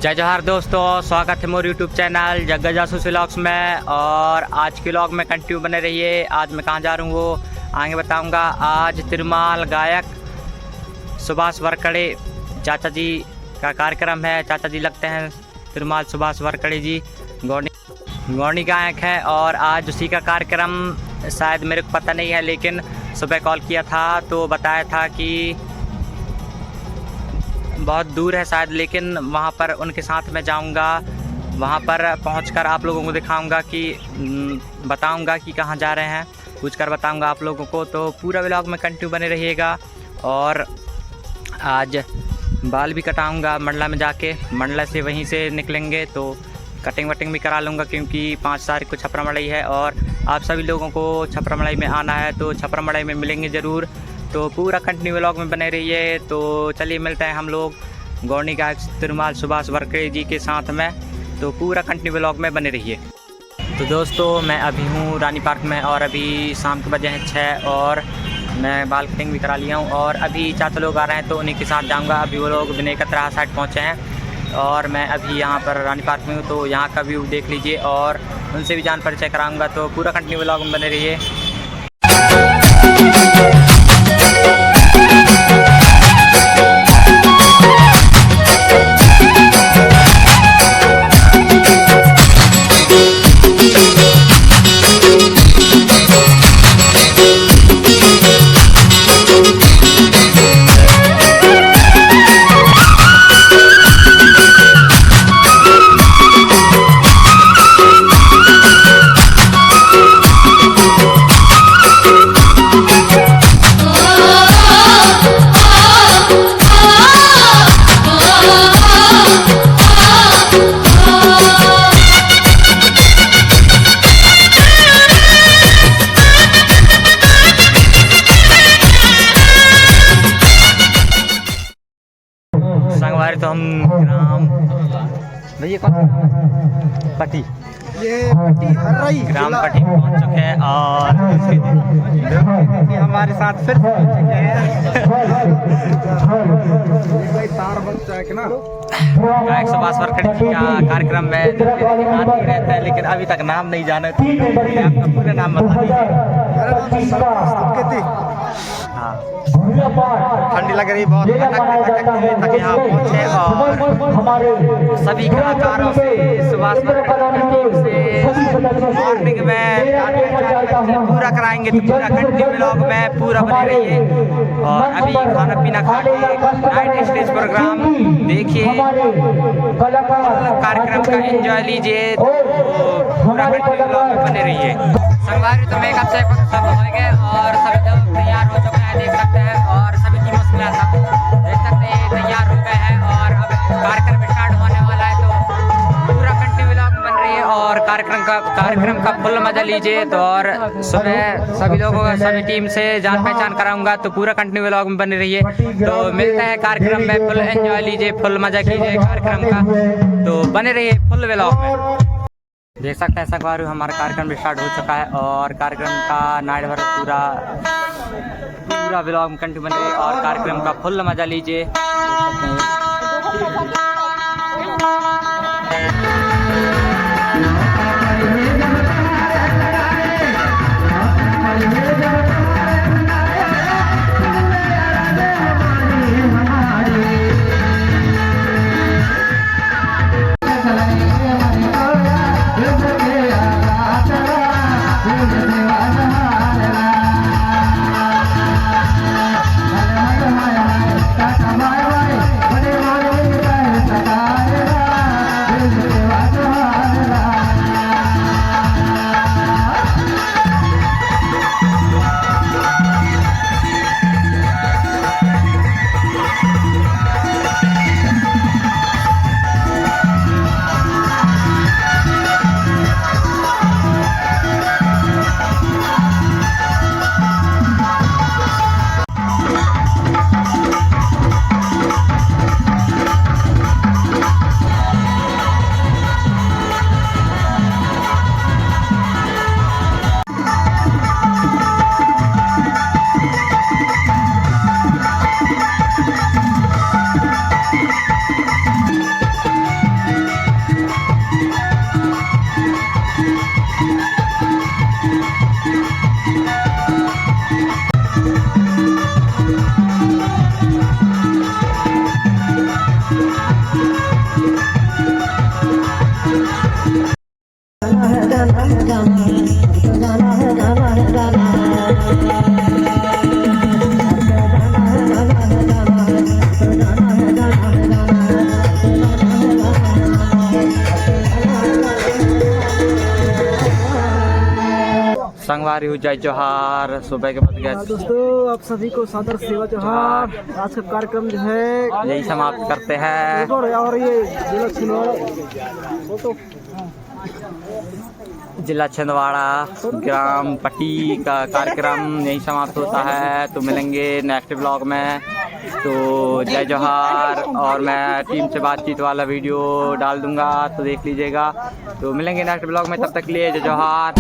जय जवाहर दोस्तों, स्वागत है मोर यूट्यूब चैनल जग्गा जासूस व्लॉग्स में। और आज के व्लॉग में कंटिन्यू बने रहिए। आज मैं कहाँ जा रहा हूँ वो आगे बताऊँगा। आज तिरुमाल गायक सुभाष वारकड़े चाचा जी का कार्यक्रम है। चाचा जी लगते हैं तिरुमाल सुभाष वारकड़े जी, गौनी गायक है। और आज उसी का कार्यक्रम शायद मेरे को पता नहीं है, लेकिन सुबह कॉल किया था तो बताया था कि बहुत दूर है शायद, लेकिन वहाँ पर उनके साथ मैं जाऊँगा। वहाँ पर पहुँचकर आप लोगों को दिखाऊँगा कि बताऊँगा कि कहाँ जा रहे हैं, पूछकर बताऊँगा आप लोगों को। तो पूरा व्लॉग में कंटिन्यू बने रहिएगा। और आज बाल भी कटाऊँगा मंडला में जाके, मंडला से वहीं से निकलेंगे तो कटिंग वटिंग भी करा लूँगा, क्योंकि 5 तारीख को छपरा मड़ई है और आप सभी लोगों को छपरा मड़ई में आना है, तो छपरा मड़ई में मिलेंगे ज़रूर। तो पूरा कंटिन्यू व्लॉग में बने रहिए। तो चलिए मिलते हैं हम लोग गौनी गायक तिरुमाल सुभाष वारकड़े जी के साथ में। तो पूरा कंटिन्यू व्लॉग में बने रहिए। तो दोस्तों, मैं अभी हूँ रानी पार्क में और अभी शाम के बजे हैं 6 और मैं बाल कटिंग भी करा लिया हूँ। और अभी चाचा लोग आ रहे हैं तो उन्हीं के साथ जाऊँगा। अभी वो लोग विनय कतरा साइड पहुँचे हैं और मैं अभी यहाँ पर रानी पार्क में हूँ, तो यहाँ का व्यू देख लीजिए और उनसे भी जान परिचय कराऊँगा। तो पूरा कंटिन्यू व्लॉग में बने रहिए। संगवारी तो हम भैया कौन पट्टी, ये पट्टी हर्राई ग्राम पट्टी पहुंच चुके हैं और हमारे साथ फिर पहुंच चुके हैं। भाई तार बन जाए ना गायक सुभाष वारकड़े जी का कार्यक्रम में आते ही रहता है, लेकिन अभी तक नाम नहीं जाने। आपका पूरा नाम बता दीजिए। हाँ, ठंडी लग रही बहुत, तक यहाँ पहुँचे और सभी कलाकारों से सुभाष वारकड़े की टीम से मॉर्निंग में पूरा कराएंगे। तो पूरा कंटिन्यू व्लॉग में पूरा बने रहिए। और अभी खाना पीना खा के नाइट स्टेज प्रोग्राम देखिए, कार्यक्रम का एंजॉय लीजिए। तो पूरा कंटिन्यू व्लॉग में बने रहिए। संगवारी तो मेकअप से सब हो गए और सभी लोग तैयार हो चुके हैं, देख सकते हैं। और सभी की मुस्कुरा सब देख सकते हैं तैयार हो गए हैं और अब कार्यक्रम स्टार्ट होने वाला है। तो पूरा कंटिन्यू व्लॉग बन रही है और कार्यक्रम का फुल मजा लीजिए। तो और सुबह सभी लोगों का सभी टीम से जान पहचान कराऊंगा। तो पूरा कंटिन्यू व्लॉग में बने रहिए। तो मिलते हैं कार्यक्रम में, फुल एंजॉय लीजिए, फुल मजा कीजिए कार्यक्रम का। तो बने रहिए फुल व्लॉग में। देख सकते हैं संगवारी हमारा कार्यक्रम भी स्टार्ट हो चुका है और कार्यक्रम का नाइट भर पूरा व्लॉग में कंटिन्यू बने और कार्यक्रम का फुल मजा लीजिए। यू, जय जोहार। सुबह के बाद गया दोस्तों आप सभी को सादर सेवा जोहार। आज का कार्यक्रम जो है यही समाप्त करते हैं। और ये जिला छिंदवाड़ा फोटो जिला छिंदवाड़ा ग्राम पट्टी का कार्यक्रम यही समाप्त होता है। तो मिलेंगे नेक्स्ट ब्लॉग में। तो जय जोहार। और मैं टीम से बातचीत वाला वीडियो डाल दूंगा तो देख लीजिएगा। तो मिलेंगे नेक्स्ट ब्लॉग में, तब तक के लिए जय जोहार।